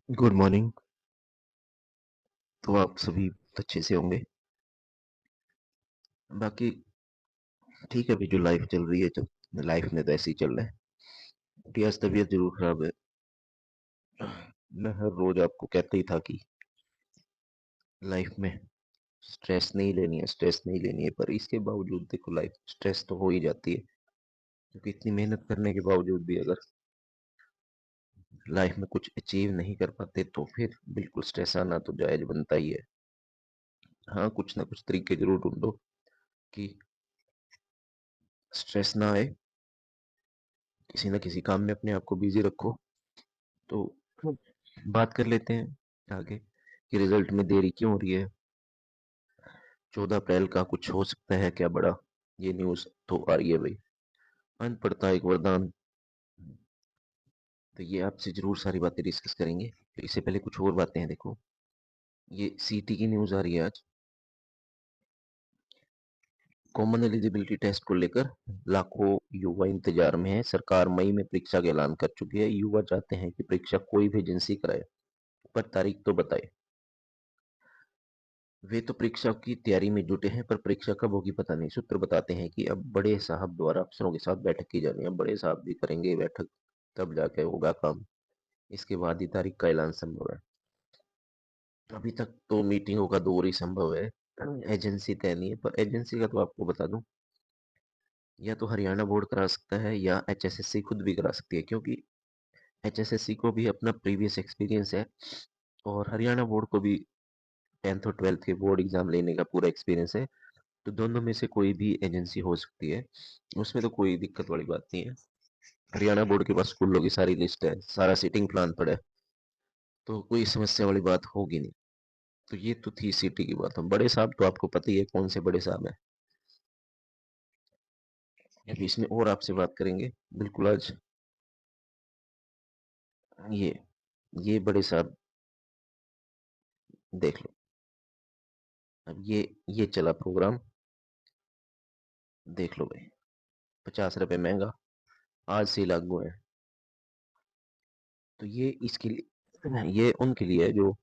Good morning. तो आप सभी अच्छे से होंगे। बाकी ठीक है, अभी जो लाइफ चल रही है, जब लाइफ में तो ऐसे ही चल रहा है कि आज तबीयत जरूर खराब है। मैं हर रोज आपको कहता ही था कि लाइफ में स्ट्रेस नहीं लेनी है, पर इसके बावजूद देखो लाइफ स्ट्रेस तो हो ही जाती है, क्योंकि इतनी मेहनत करने के बावजूद भी अगर लाइफ में कुछ अचीव नहीं कर पाते तो फिर बिल्कुल स्ट्रेस आना तो जायज बनता ही है। हाँ, कुछ ना कुछ तरीके जरूर ढूंढो कि स्ट्रेस ना आए, किसी ना किसी काम में अपने आप को बिजी रखो। तो बात कर लेते हैं आगे कि रिजल्ट में देरी क्यों हो रही है। 14 अप्रैल का कुछ हो सकता है क्या बड़ा, ये न्यूज़ तो आ रही है भाई। अनपढ़ता एक वरदान। तो ये आपसे जरूर सारी बातें डिस्कस करेंगे, तो इससे पहले कुछ और बातें हैं। देखो, ये सीटी की न्यूज़ आ रही है आज। कॉमन एलिजिबिलिटी टेस्ट को लेकर लाखों युवा इंतजार में है। सरकार मई में परीक्षा का ऐलान कर चुकी है। युवा चाहते हैं कि परीक्षा कोई भी एजेंसी कराए, पर तारीख तो बताए। वे तो परीक्षा की तैयारी में जुटे हैं, पर परीक्षा कब होगी पता नहीं। सूत्र बताते हैं कि अब बड़े साहब द्वारा अफसरों के साथ बैठक की जा रही है। बड़े साहब भी करेंगे बैठक, तब जाके होगा काम। इसके बाद ही तारीख का ऐलान संभव है। अभी तक तो मीटिंगों का दौर ही संभव है, एजेंसी तय नहीं है। पर एजेंसी का तो आपको बता दूं, या तो हरियाणा बोर्ड करा सकता है या एचएसएससी खुद भी करा सकती है, क्योंकि एचएसएससी को भी अपना प्रीवियस एक्सपीरियंस है और हरियाणा बोर्ड को भी 10th और 12th के बोर्ड एग्जाम लेने का पूरा एक्सपीरियंस है। तो दोनों में से कोई भी एजेंसी हो सकती है, उसमें तो कोई दिक्कत वाली बात नहीं है। हरियाणा बोर्ड के पास स्कूलों की सारी लिस्ट है, सारा सीटिंग प्लान पड़ा है, तो कोई समस्या वाली बात होगी नहीं। तो ये तो थी सिटी की बात। हम बड़े साहब तो आपको पता ही है कौन से बड़े साहब हैं। अभी इसमें और आपसे बात करेंगे बिल्कुल आज। ये ये बड़े साहब देख लो। अब ये चला प्रोग्राम, देख लो भाई। 50 रुपए महंगा, आज से लागू है। तो ये इसके लिए, ये उनके लिए है जो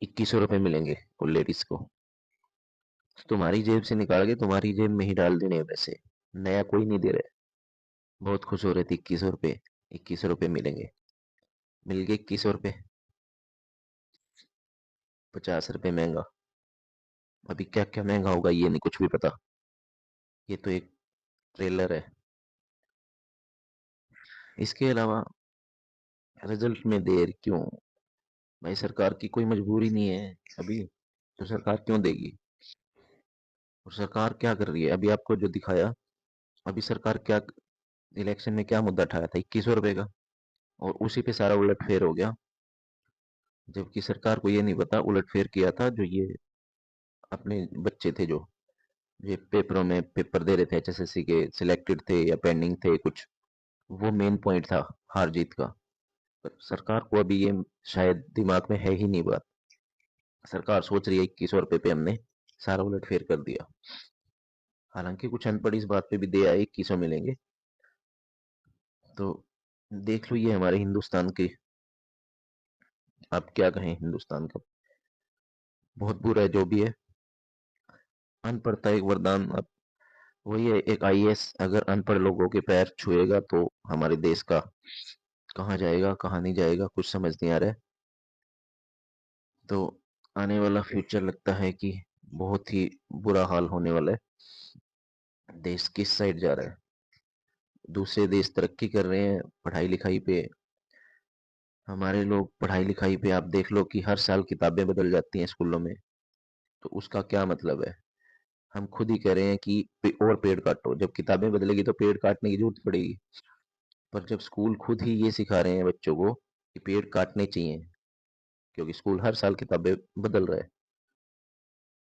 2100 रुपये मिलेंगे और लेडीज को। तुम्हारी जेब से निकाल के तुम्हारी जेब में ही डाल देने हैं पैसे, नया कोई नहीं दे रहे। बहुत खुश हो रहे थे 2100 रुपये, 2100 रुपये मिलेंगे। मिल गए 2100 रुपये। 50 रुपये महंगा। अभी क्या क्या महंगा होगा ये नहीं कुछ भी पता। ये तो एक ट्रेलर है। इसके अलावा रिजल्ट में देर क्यों? भाई सरकार की कोई मजबूरी नहीं है अभी, तो सरकार क्यों देगी? और सरकार क्या कर रही है अभी आपको जो दिखाया। अभी सरकार क्या इलेक्शन में क्या मुद्दा उठाया था? 2100 रुपये का, और उसी पे सारा उलटफेर हो गया। जबकि सरकार को ये नहीं पता उलटफेर किया था जो ये अपने बच्चे थे, जो ये पेपरों में पेपर दे रहे थे एचएसएससी के, सिलेक्टेड थे या पेंडिंग थे कुछ, वो मेन पॉइंट था हार जीत का। पर सरकार को अभी ये शायद दिमाग में है ही नहीं बात। सरकार सोच रही है 2100 रुपये पे हमने सारा उलटफेर कर दिया। हालांकि कुछ अनपढ़ इस बात पे भी दे आए 2100 मिलेंगे। तो देख लो, ये हमारे हिंदुस्तान की, आप क्या कहें हिंदुस्तान का, बहुत बुरा है जो भी है। अनपढ़ता एक वरदान। अब वही है, एक आईएएस अगर अनपढ़ लोगों के पैर छुएगा तो हमारे देश का कहाँ जाएगा कहाँ नहीं जाएगा कुछ समझ नहीं आ रहा है। तो आने वाला फ्यूचर लगता है कि बहुत ही बुरा हाल होने वाला है। देश किस साइड जा रहा है? दूसरे देश तरक्की कर रहे हैं पढ़ाई लिखाई पे, हमारे लोग पढ़ाई लिखाई पे आप देख लो कि हर साल किताबें बदल जाती हैं स्कूलों में। तो उसका क्या मतलब है? हम खुद ही कह रहे हैं कि और पेड़ काटो, जब किताबें बदलेगी तो पेड़ काटने की जरूरत पड़ेगी। पर जब स्कूल खुद ही ये सिखा रहे हैं बच्चों को कि पेड़ काटने चाहिए, क्योंकि स्कूल हर साल किताबें बदल रहा है,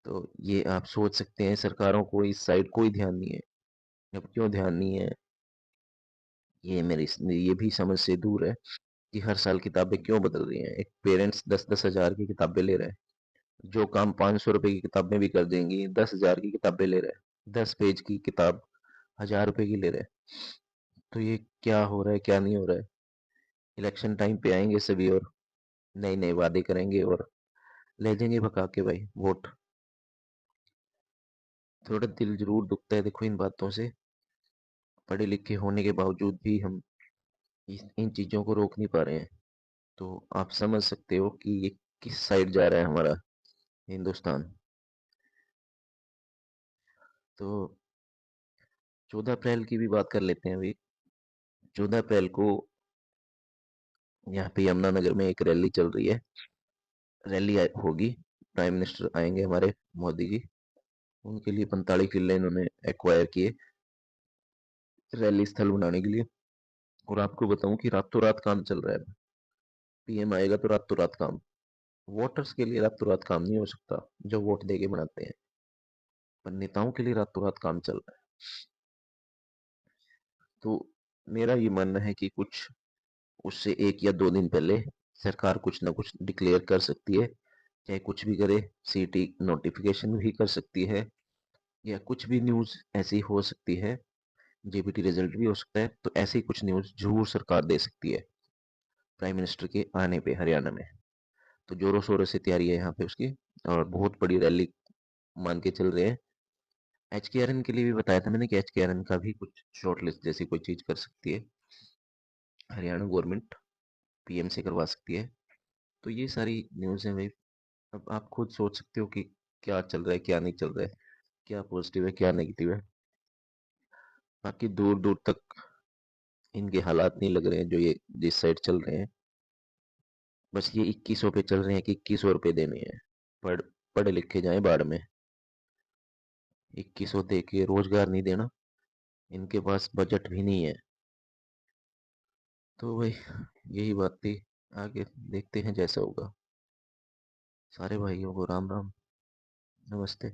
तो ये आप सोच सकते हैं सरकारों को इस साइड कोई ध्यान नहीं है। अब क्यों ध्यान नहीं है, ये मेरी ये भी समझ से दूर है कि हर साल किताबें क्यों बदल रही हैं। एक पेरेंट्स 10-10 हजार की किताबें ले रहे हैं, जो काम 500 रुपए की किताबें भी कर देंगी, 10 हजार की किताबें ले रहे हैं। 10 पेज की किताब 1000 रुपए की ले रहे हैं। तो ये क्या हो रहा है क्या नहीं हो रहा है? इलेक्शन टाइम पे आएंगे सभी और नए नए वादे करेंगे और ले जाएंगे भगा के भाई वोट। थोड़ा दिल जरूर दुखता है देखो इन बातों से। पढ़े लिखे होने के बावजूद भी हम इन चीजों को रोक नहीं पा रहे हैं। तो आप समझ सकते हो कि ये किस साइड जा रहा है हमारा हिंदुस्तान। तो 14 अप्रैल की भी बात कर लेते हैं अभी। 14 अप्रैल को यहाँ पे यमुनानगर में एक रैली चल रही है। रैली होगी, प्राइम मिनिस्टर आएंगे हमारे मोदी जी। उनके लिए 45 किले इन्होंने एक्वायर किए रैली स्थल बनाने के लिए। और आपको बताऊं कि रातों रात काम चल रहा है। पीएम आएगा तो रातों रात काम। वोटर्स के लिए रातों रात काम नहीं हो सकता जो वोट दे के बनाते हैं, पर नेताओं के लिए रातों रात काम चल रहा है। तो मेरा ये मानना है कि कुछ उससे 1 या 2 दिन पहले सरकार कुछ ना कुछ डिक्लेयर कर सकती है। चाहे कुछ भी करे, सीटी नोटिफिकेशन भी कर सकती है, या कुछ भी न्यूज़ ऐसी हो सकती है, जेबीटी रिजल्ट भी हो सकता है। तो ऐसी कुछ न्यूज़ जरूर सरकार दे सकती है प्राइम मिनिस्टर के आने पे हरियाणा में। तो जोरों शोरों से तैयारी है यहाँ पे उसकी, और बहुत बड़ी रैली मान के चल रहे हैं। HKRN के लिए भी बताया था मैंने कि HKRN का भी कुछ शॉर्ट लिस्ट जैसी कोई चीज कर सकती है हरियाणा गवर्नमेंट, पीएम से करवा सकती है। तो ये सारी न्यूज़ है भाई। अब आप खुद सोच सकते हो कि क्या चल रहा है क्या नहीं चल रहा है, क्या पॉजिटिव है क्या नेगेटिव है। बाकी दूर दूर तक इनके हालात नहीं लग रहे हैं जो ये जिस साइड चल रहे हैं। बस ये 2100 पे चल रहे हैं कि 2100 रुपये देने हैं। पढ़ पढ़े लिखे जाए बाढ़ में। 2100 दे के रोजगार नहीं देना, इनके पास बजट भी नहीं है। तो भाई यही बात थी। आगे देखते हैं जैसा होगा। सारे भाइयों को राम राम, नमस्ते।